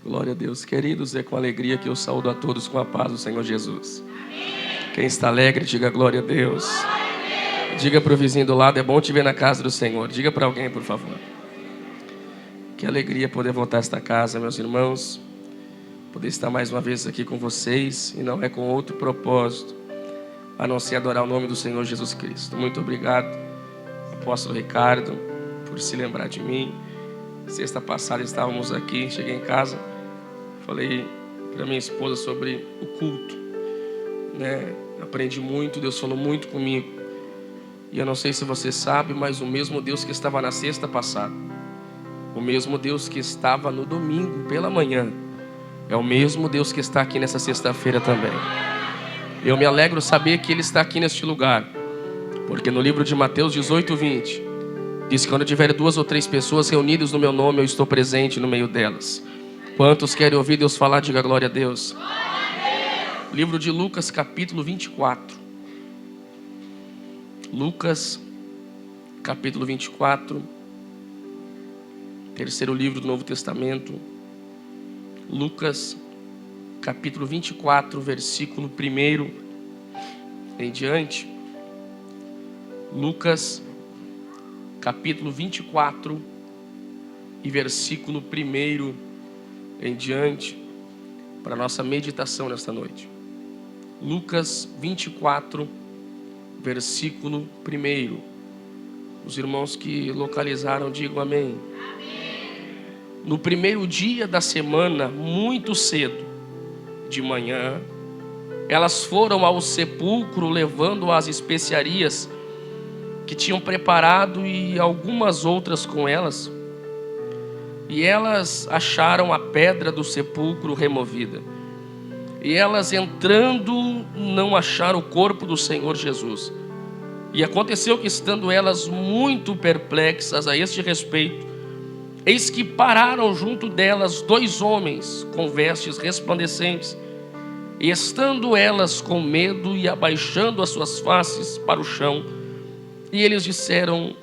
Glória a Deus. Queridos, é com alegria que eu saúdo a todos com a paz do Senhor Jesus. Quem está alegre, diga glória a Deus. Diga para o vizinho do lado, é bom te ver na casa do Senhor. Diga para alguém, por favor. Que alegria poder voltar a esta casa, meus irmãos. Poder estar mais uma vez aqui com vocês. E não é com outro propósito, a não ser adorar o nome do Senhor Jesus Cristo. Muito obrigado, apóstolo Ricardo, por se lembrar de mim. Sexta passada estávamos aqui, cheguei em casa, falei para minha esposa sobre o culto, né? Aprendi muito, Deus falou muito comigo. E eu não sei se você sabe, mas o mesmo Deus que estava na sexta passada, o mesmo Deus que estava no domingo pela manhã, é o mesmo Deus que está aqui nessa sexta-feira também. Eu me alegro saber que Ele está aqui neste lugar, porque no livro de Mateus 18:20 diz que quando tiver 2 ou 3 pessoas reunidas no meu nome, eu estou presente no meio delas. Quantos querem ouvir Deus falar? Diga glória a Deus. Livro de Lucas, capítulo 24. Lucas, capítulo 24. Terceiro livro do Novo Testamento. Lucas, capítulo 24, versículo 1 em diante. Lucas, capítulo 24 e versículo 1 em diante, para a nossa meditação nesta noite. Lucas 24, versículo 1. Os irmãos que localizaram, digam amém. No primeiro dia da semana, muito cedo, de manhã, elas foram ao sepulcro levando as especiarias que tinham preparado e algumas outras com elas. E elas acharam a pedra do sepulcro removida. E elas, entrando, não acharam o corpo do Senhor Jesus. E aconteceu que, estando elas muito perplexas a este respeito, eis que pararam junto delas 2 homens com vestes resplandecentes. E estando elas com medo e abaixando as suas faces para o chão, e eles disseram: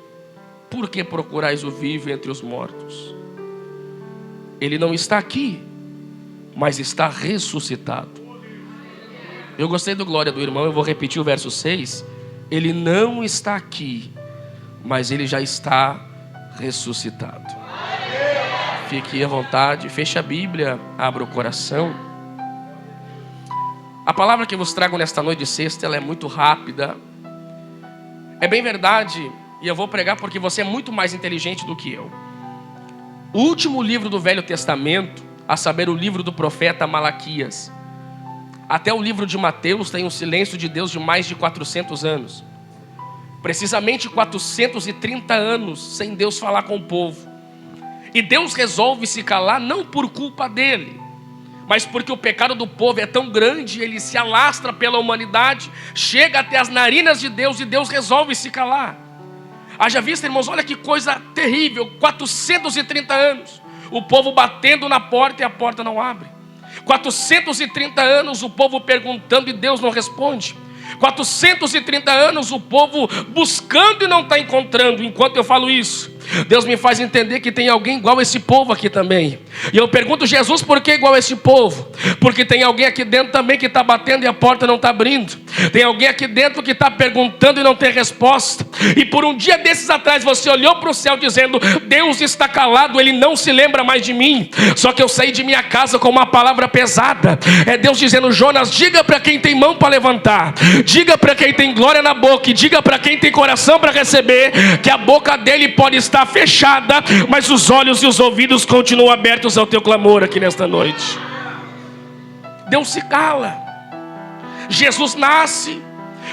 por que procurais o vivo entre os mortos? Ele não está aqui, mas está ressuscitado. Eu gostei do glória do irmão, eu vou repetir o verso 6. Ele não está aqui, mas ele já está ressuscitado. Fique à vontade, feche a Bíblia, abra o coração. A palavra que eu vos trago nesta noite de sexta, ela é muito rápida. É bem verdade, e eu vou pregar porque você é muito mais inteligente do que eu. O último livro do Velho Testamento, a saber, o livro do profeta Malaquias, até o livro de Mateus, tem um silêncio de Deus de mais de 400 anos. Precisamente 430 anos sem Deus falar com o povo. E Deus resolve se calar não por culpa dele, mas porque o pecado do povo é tão grande, ele se alastra pela humanidade, chega até as narinas de Deus e Deus resolve se calar. Haja vista, irmãos, olha que coisa terrível, 430 anos, o povo batendo na porta e a porta não abre. 430 anos o povo perguntando e Deus não responde. 430 anos o povo buscando e não está encontrando. Enquanto eu falo isso, Deus me faz entender que tem alguém igual a esse povo aqui também. E eu pergunto: Jesus, por que igual a esse povo? Porque tem alguém aqui dentro também que está batendo e a porta não está abrindo. Tem alguém aqui dentro que está perguntando e não tem resposta. E por um dia desses atrás você olhou para o céu dizendo: Deus está calado, Ele não se lembra mais de mim. Só que eu saí de minha casa com uma palavra pesada. É Deus dizendo: Jonas, diga para quem tem mão para levantar, diga para quem tem glória na boca, e diga para quem tem coração para receber, que a boca dele pode estar fechada, mas os olhos e os ouvidos continuam abertos ao teu clamor aqui nesta noite. Deus se cala. Jesus nasce.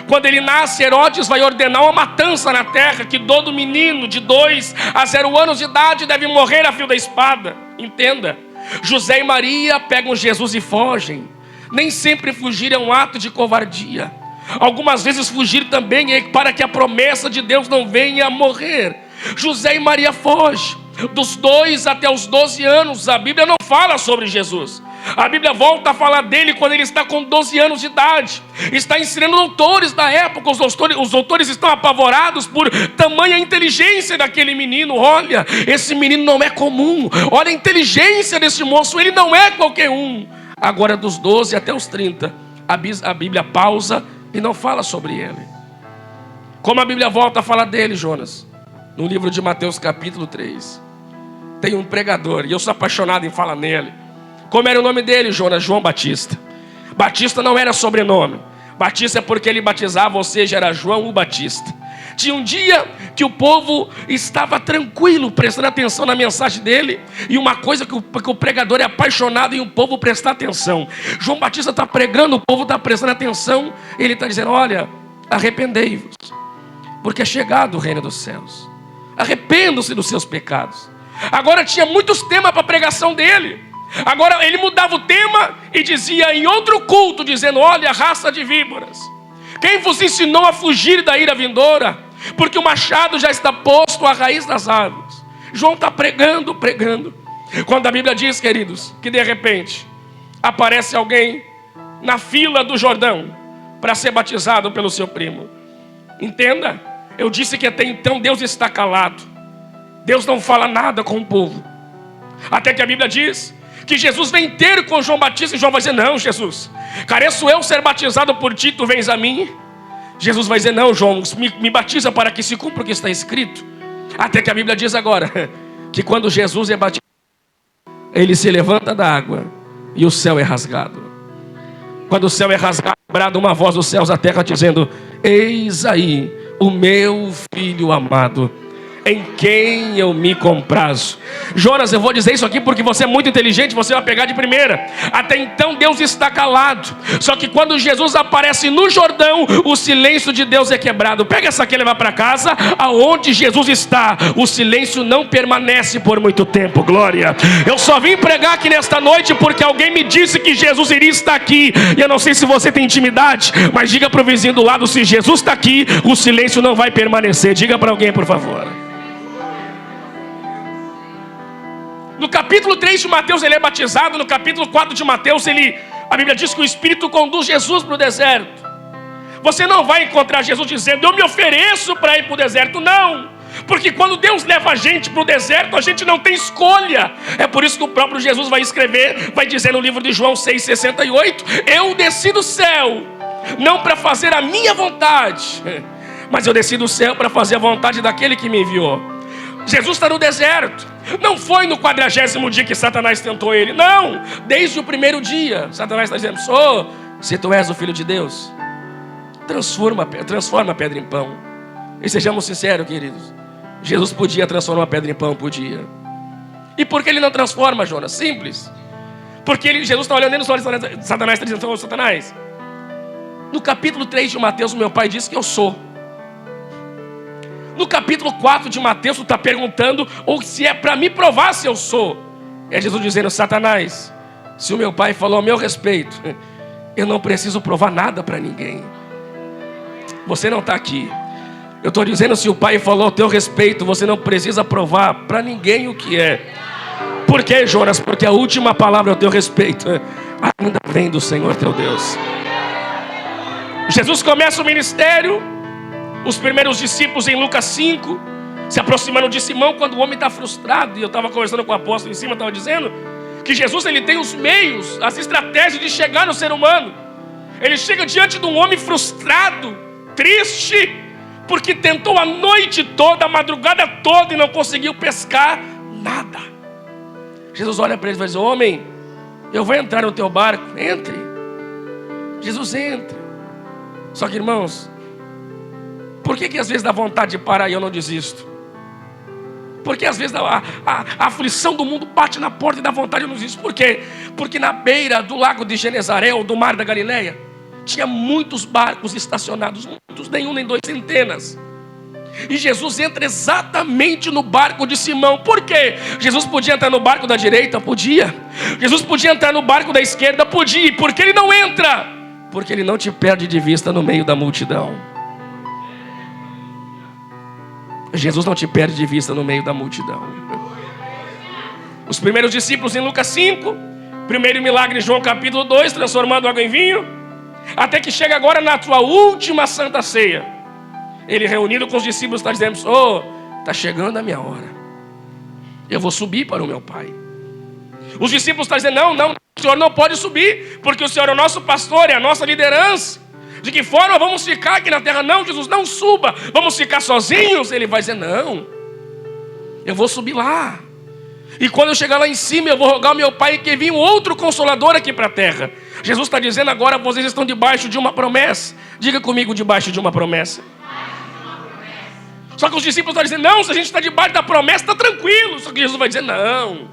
Quando ele nasce, Herodes vai ordenar uma matança na terra, que todo menino de 2 a 0 anos de idade deve morrer a fio da espada. Entenda, José e Maria pegam Jesus e fogem. Nem sempre fugir é um ato de covardia. Algumas vezes fugir também é para que a promessa de Deus não venha a morrer. José e Maria fogem. Dos 2 até os 12 anos, a Bíblia não fala sobre Jesus. A Bíblia volta a falar dele quando ele está com 12 anos de idade. Está ensinando doutores da época. Os doutores estão apavorados por tamanha inteligência daquele menino. Olha, esse menino não é comum. Olha a inteligência desse moço, ele não é qualquer um. Agora dos 12 até os 30, a Bíblia pausa e não fala sobre ele. Como a Bíblia volta a falar dele, Jonas? No livro de Mateus capítulo 3. Tem um pregador, e eu sou apaixonado em falar nele. Como era o nome dele, Jonas? João Batista. Batista não era sobrenome. Batista é porque ele batizava, ou seja, era João o Batista. Tinha um dia que o povo estava tranquilo, prestando atenção na mensagem dele. E uma coisa que o pregador é apaixonado em o povo prestar atenção. João Batista está pregando, o povo está prestando atenção. Ele está dizendo, olha, arrependei-vos, porque é chegado o reino dos céus. Arrependam-se dos seus pecados. Agora tinha muitos temas para a pregação dele. Agora ele mudava o tema e dizia em outro culto, dizendo, olha, raça de víboras, quem vos ensinou a fugir da ira vindoura? Porque o machado já está posto à raiz das árvores. João está pregando. Quando a Bíblia diz, queridos, que de repente aparece alguém na fila do Jordão para ser batizado pelo seu primo. Entenda, eu disse que até então Deus está calado. Deus não fala nada com o povo. Até que a Bíblia diz que Jesus vem ter com João Batista, e João vai dizer, não, Jesus, careço eu ser batizado por ti, tu vens a mim? Jesus vai dizer, não, João, me batiza para que se cumpra o que está escrito. Até que a Bíblia diz agora, que quando Jesus é batizado, ele se levanta da água, e o céu é rasgado. Quando o céu é rasgado, brada uma voz dos céus à terra, dizendo, eis aí o meu filho amado, em quem eu me comprazo. Jonas, eu vou dizer isso aqui porque você é muito inteligente, você vai pegar de primeira. Até então Deus está calado. Só que quando Jesus aparece no Jordão, o silêncio de Deus é quebrado. Pega essa aqui e leva para casa. Aonde Jesus está, o silêncio não permanece por muito tempo. Glória. Eu só vim pregar aqui nesta noite porque alguém me disse que Jesus iria estar aqui. E eu não sei se você tem intimidade, mas diga para o vizinho do lado, se Jesus está aqui, o silêncio não vai permanecer. Diga para alguém, por favor. No capítulo 3 de Mateus ele é batizado. No capítulo 4 de Mateus a Bíblia diz que o Espírito conduz Jesus para o deserto. Você não vai encontrar Jesus dizendo, eu me ofereço para ir para o deserto. Não, porque quando Deus leva a gente para o deserto, a gente não tem escolha. É por isso que o próprio Jesus vai escrever, vai dizer no livro de João 6,68, eu desci do céu, não para fazer a minha vontade, mas eu desci do céu para fazer a vontade daquele que me enviou. Jesus está no deserto. Não foi no 40º dia que Satanás tentou ele. Não, desde o primeiro dia Satanás está dizendo, se tu és o Filho de Deus, transforma a pedra em pão. E sejamos sinceros, queridos, Jesus podia transformar a pedra em pão, podia. E por que ele não transforma, Jonas? Simples. Porque Jesus está olhando nos olhos de Satanás, está dizendo, Satanás, no capítulo 3 de Mateus, meu pai disse que eu sou. No capítulo 4 de Mateus, tu está perguntando, ou se é para me provar se eu sou. É Jesus dizendo, Satanás, se o meu pai falou a meu respeito, eu não preciso provar nada para ninguém. Você não está aqui. Eu estou dizendo, se o pai falou a teu respeito, você não precisa provar para ninguém o que é. Por quê, Jonas? Porque a última palavra a teu respeito ainda vem do Senhor teu Deus. Jesus começa o ministério. Os primeiros discípulos em Lucas 5, se aproximando de Simão quando o homem está frustrado. E eu estava conversando com o apóstolo em cima, estava dizendo que Jesus ele tem os meios, as estratégias de chegar no ser humano. Ele chega diante de um homem frustrado, triste, porque tentou a noite toda, a madrugada toda e não conseguiu pescar nada. Jesus olha para ele e vai dizer, homem, eu vou entrar no teu barco, entre. Jesus entra. Só que, irmãos, por que às vezes dá vontade de parar e eu não desisto? Porque às vezes a aflição do mundo bate na porta e dá vontade e eu não desisto. Por quê? Porque na beira do lago de Genezaré, ou do mar da Galileia, tinha muitos barcos estacionados, muitos, nenhum nem dois, centenas. E Jesus entra exatamente no barco de Simão. Por quê? Jesus podia entrar no barco da direita? Podia. Jesus podia entrar no barco da esquerda? Podia. E por que ele não entra? Porque ele não te perde de vista no meio da multidão. Jesus não te perde de vista no meio da multidão. Os primeiros discípulos em Lucas 5, Primeiro milagre, João capítulo 2, transformando água em vinho. Até que chega agora na tua última santa ceia. Ele reunido com os discípulos está dizendo: está chegando a minha hora. Eu vou subir para o meu Pai. Os discípulos estão dizendo: não, o Senhor não pode subir, porque o Senhor é o nosso pastor, é a nossa liderança. De que forma vamos ficar aqui na terra? Não, Jesus, não suba. Vamos ficar sozinhos? Ele vai dizer: não, eu vou subir lá. E quando eu chegar lá em cima, eu vou rogar ao meu Pai que venha um outro consolador aqui para a terra. Jesus está dizendo agora: vocês estão debaixo de uma promessa. Diga comigo: debaixo de uma promessa. Só que os discípulos estão dizendo: não, se a gente está debaixo da promessa, está tranquilo. Só que Jesus vai dizer: não,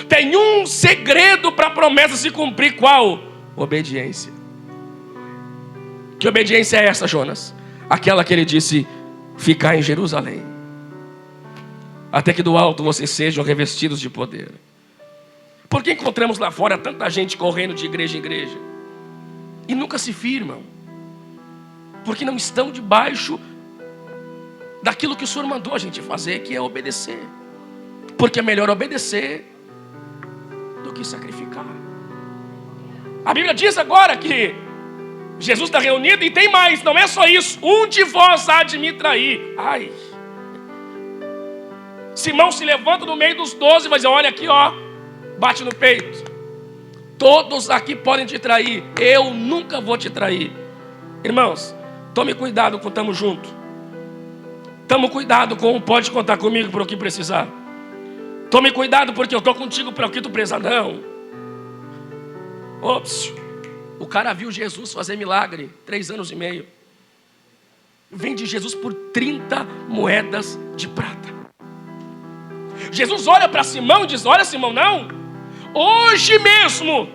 tem um segredo para a promessa se cumprir. Qual? Obediência. Que obediência é essa, Jonas? Aquela que ele disse: ficar em Jerusalém, até que do alto vocês sejam revestidos de poder. Por que encontramos lá fora tanta gente correndo de igreja em igreja e nunca se firmam? Porque não estão debaixo daquilo que o Senhor mandou a gente fazer, que é obedecer. Porque é melhor obedecer do que sacrificar. A Bíblia diz agora que Jesus está reunido e tem mais, não é só isso: um de vós há de me trair. Ai. Simão se levanta no meio dos 12 e vai dizer: olha aqui, bate no peito. Todos aqui podem te trair, eu nunca vou te trair. Irmãos, tome cuidado com estamos juntos. Tome cuidado com o pode contar comigo para o que precisar. Tome cuidado porque eu estou contigo para o que tu precisar. Não. Ops. O cara viu Jesus fazer milagre, 3 anos e meio. Vende Jesus por 30 moedas de prata. Jesus olha para Simão e diz: olha, Simão, não. Hoje mesmo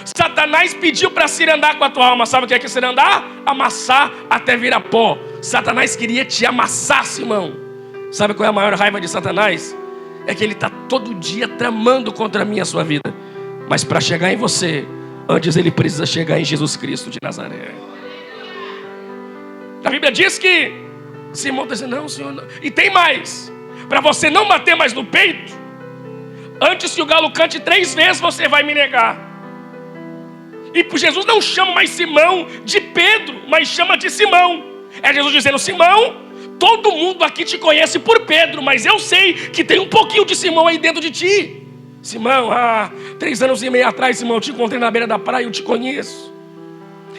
Satanás pediu para cirandar com a tua alma. Sabe o que é cirandar? Amassar até virar pó. Satanás queria te amassar, Simão. Sabe qual é a maior raiva de Satanás? É que ele está todo dia tramando contra mim e a sua vida. Mas para chegar em você, antes ele precisa chegar em Jesus Cristo de Nazaré. A Bíblia diz que Simão está dizendo: não, Senhor, não. E tem mais: para você não bater mais no peito, antes que o galo cante 3 vezes, você vai me negar. E Jesus não chama mais Simão de Pedro, mas chama de Simão. É Jesus dizendo: Simão, todo mundo aqui te conhece por Pedro, mas eu sei que tem um pouquinho de Simão aí dentro de ti. Simão, 3 anos e meio atrás, Simão, eu te encontrei na beira da praia, eu te conheço.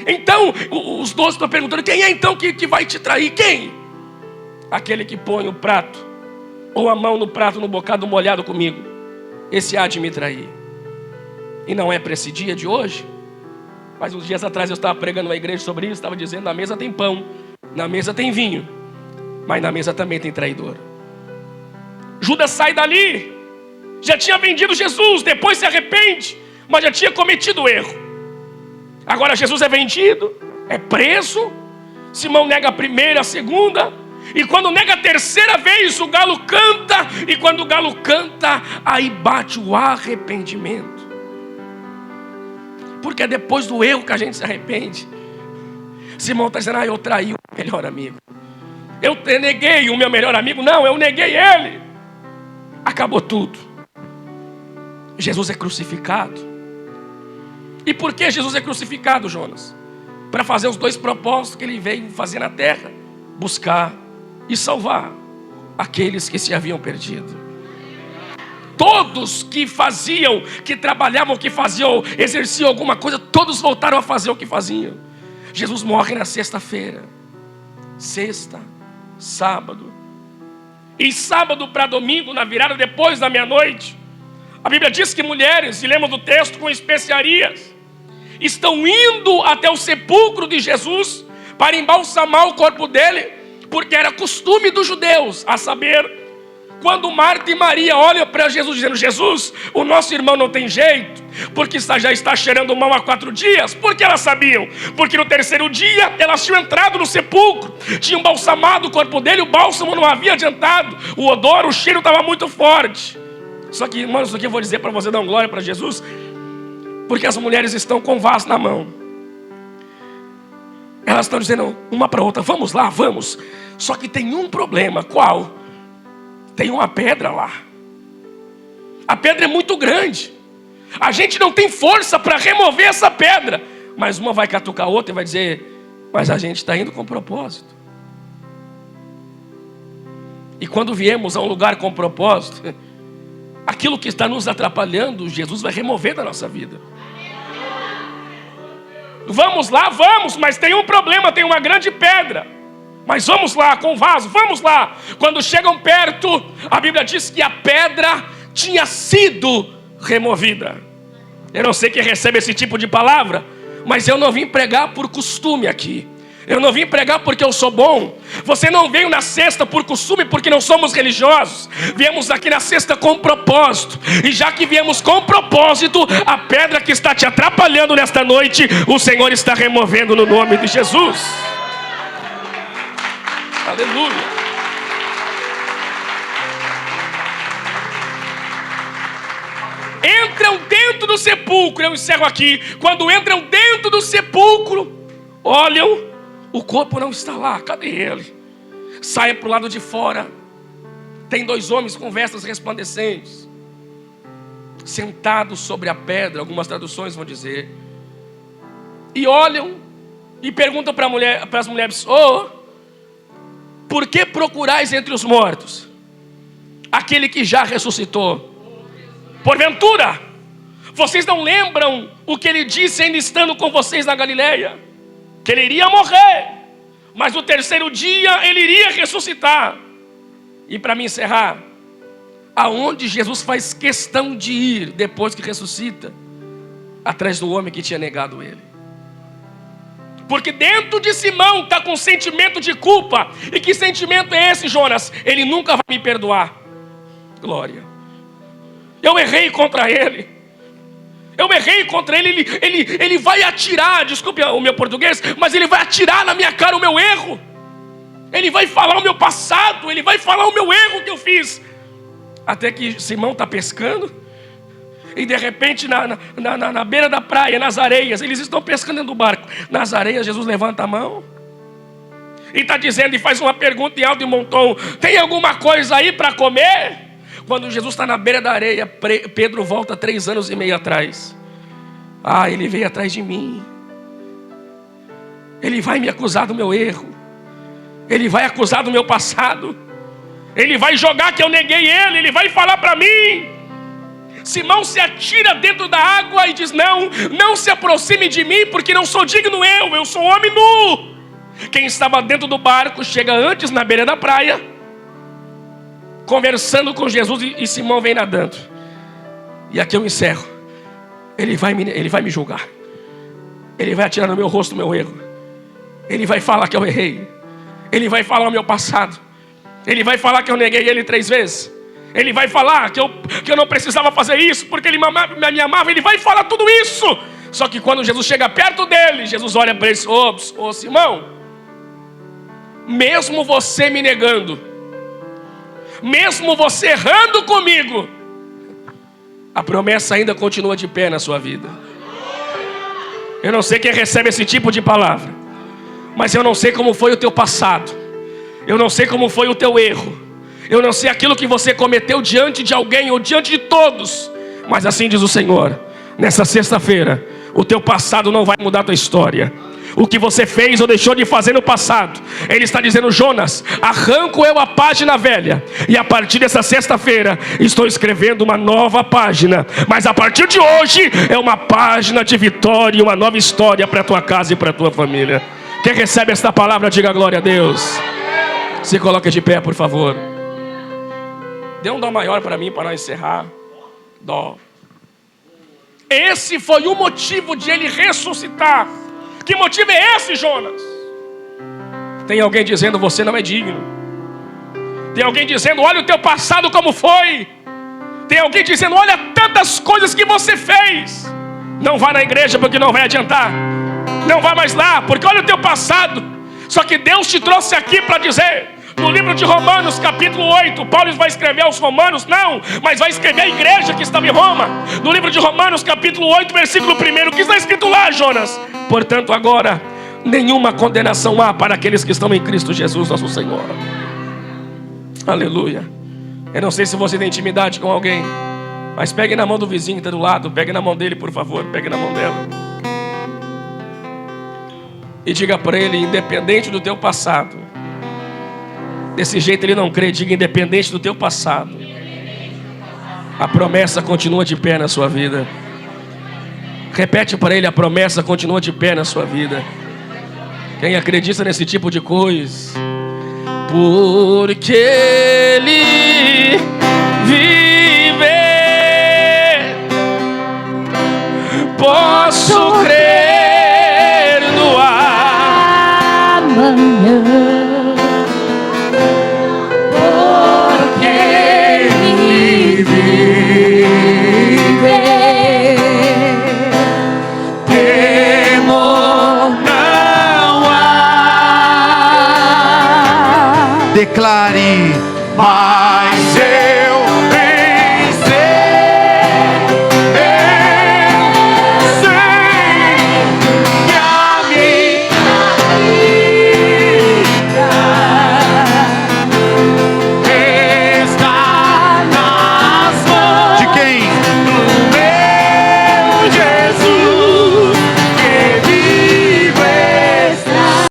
Então, os 12 estão perguntando: quem é então que vai te trair? Quem? Aquele que põe o prato, ou a mão no prato, no bocado molhado comigo. Esse há de me trair. E não é para esse dia de hoje? Mas uns dias atrás eu estava pregando na igreja sobre isso. Estava dizendo: na mesa tem pão, na mesa tem vinho, mas na mesa também tem traidor. Judas sai dali, já tinha vendido Jesus, depois se arrepende, mas já tinha cometido o erro. Agora Jesus é vendido, é preso. Simão nega a primeira, a segunda, e quando nega a terceira vez, o galo canta. E quando o galo canta, aí bate o arrependimento. Porque é depois do erro que a gente se arrepende. Simão está dizendo: eu traí o melhor amigo, eu neguei o meu melhor amigo. Não, eu neguei ele. Acabou tudo. Jesus é crucificado. E por que Jesus é crucificado, Jonas? Para fazer os 2 propósitos que ele veio fazer na terra: buscar e salvar aqueles que se haviam perdido. Todos que faziam, que trabalhavam, que faziam, exerciam alguma coisa, todos voltaram a fazer o que faziam. Jesus morre na sexta-feira, sexta, sábado. E sábado para domingo, na virada depois da meia-noite, a Bíblia diz que mulheres, e lemos do texto, com especiarias, estão indo até o sepulcro de Jesus para embalsamar o corpo dele, porque era costume dos judeus, a saber, quando Marta e Maria olham para Jesus dizendo: Jesus, o nosso irmão não tem jeito, porque já está cheirando mal há 4 dias. Por que elas sabiam? Porque no 3º dia elas tinham entrado no sepulcro, tinham balsamado o corpo dele, o bálsamo não havia adiantado, o odor, o cheiro estava muito forte. Só que, irmãos, isso aqui eu vou dizer para você dar glória para Jesus, porque as mulheres estão com vaso na mão. Elas estão dizendo uma para outra: vamos lá, vamos. Só que tem um problema. Qual? Tem uma pedra lá. A pedra é muito grande. A gente não tem força para remover essa pedra. Mas uma vai catucar a outra e vai dizer: mas a gente está indo com propósito. E quando viemos a um lugar com propósito, aquilo que está nos atrapalhando, Jesus vai remover da nossa vida. Vamos lá, vamos, mas tem um problema, tem uma grande pedra. Mas vamos lá, com o vaso, vamos lá. Quando chegam perto, a Bíblia diz que a pedra tinha sido removida. Eu não sei quem recebe esse tipo de palavra, mas eu não vim pregar por costume aqui. Eu não vim pregar porque eu sou bom. Você não veio na sexta por costume, porque não somos religiosos. Viemos aqui na sexta com propósito. E já que viemos com propósito, a pedra que está te atrapalhando nesta noite, o Senhor está removendo no nome de Jesus. Aleluia. Entram dentro do sepulcro. Eu encerro aqui. Quando entram dentro do sepulcro, olham, o corpo não está lá. Cadê ele? Saem para o lado de fora. Tem 2 homens com vestes resplandecentes, sentados sobre a pedra. Algumas traduções vão dizer. E olham e perguntam para as mulheres: por que procurais entre os mortos aquele que já ressuscitou? Porventura, vocês não lembram o que ele disse ainda estando com vocês na Galileia? Que ele iria morrer, mas no 3º dia ele iria ressuscitar. E para me encerrar, aonde Jesus faz questão de ir depois que ressuscita? Atrás do homem que tinha negado ele. Porque dentro de Simão está com sentimento de culpa. E que sentimento é esse, Jonas? Ele nunca vai me perdoar. Glória. Eu errei contra ele. Eu errei contra ele. Ele vai atirar, desculpe o meu português, mas ele vai atirar na minha cara o meu erro. Ele vai falar o meu passado. Ele vai falar o meu erro que eu fiz. Até que Simão está pescando. E de repente na beira da praia, nas areias, eles estão pescando dentro do barco. Nas areias, Jesus levanta a mão e está dizendo, e faz uma pergunta em alto e bom tom: tem alguma coisa aí para comer? Quando Jesus está na beira da areia, Pedro volta 3 anos e meio atrás. Ele veio atrás de mim. Ele vai me acusar do meu erro. Ele vai acusar do meu passado. Ele vai jogar que eu neguei ele. Ele vai falar para mim. Simão se atira dentro da água e diz: não se aproxime de mim, porque não sou digno eu sou homem nu. Quem estava dentro do barco chega antes na beira da praia, conversando com Jesus, e Simão vem nadando. E aqui eu encerro. Ele vai me julgar. Ele vai atirar no meu rosto o meu erro. Ele vai falar que eu errei. Ele vai falar o meu passado. Ele vai falar que eu neguei ele 3 vezes. Ele vai falar que eu não precisava fazer isso, porque ele me amava. Ele vai falar tudo isso. Só que quando Jesus chega perto dele, Jesus olha para ele e diz: ô Simão, mesmo você me negando, mesmo você errando comigo, a promessa ainda continua de pé na sua vida. Eu não sei quem recebe esse tipo de palavra, mas eu não sei como foi o teu passado. Eu não sei como foi o teu erro. Eu não sei aquilo que você cometeu diante de alguém ou diante de todos. Mas assim diz o Senhor: nessa sexta-feira, o teu passado não vai mudar a tua história. O que você fez ou deixou de fazer no passado, Ele está dizendo: Jonas, arranco eu a página velha, e a partir dessa sexta-feira estou escrevendo uma nova página. Mas a partir de hoje é uma página de vitória e uma nova história para a tua casa e para a tua família. Quem recebe esta palavra, diga glória a Deus. Se coloque de pé, por favor. Dê um dó maior para mim, para nós encerrar. Dó. Esse foi o motivo de ele ressuscitar. Que motivo é esse, Jonas? Tem alguém dizendo: você não é digno. Tem alguém dizendo: olha o teu passado como foi. Tem alguém dizendo: olha tantas coisas que você fez. Não vá na igreja porque não vai adiantar. Não vá mais lá porque olha o teu passado. Só que Deus te trouxe aqui para dizer, no livro de Romanos capítulo 8, Paulo vai escrever aos romanos, mas vai escrever à igreja que estava em Roma. No livro de Romanos capítulo 8, versículo 1, o que está escrito lá, Jonas? Portanto agora, nenhuma condenação há para aqueles que estão em Cristo Jesus nosso Senhor. Aleluia. Eu não sei se você tem intimidade com alguém, Mas pegue na mão do vizinho que está do lado. Pegue na mão dele, por favor. Pegue na mão dela. E diga para ele, independente do teu passado. Desse jeito ele não crê. Diga, independente do teu passado, a promessa continua de pé na sua vida. Repete para ele, a promessa continua de pé na sua vida. Quem acredita nesse tipo de coisa? Porque ele vive, posso crer no amanhã. Porque ele vive, temor não há. Declare, mas eu Jesus.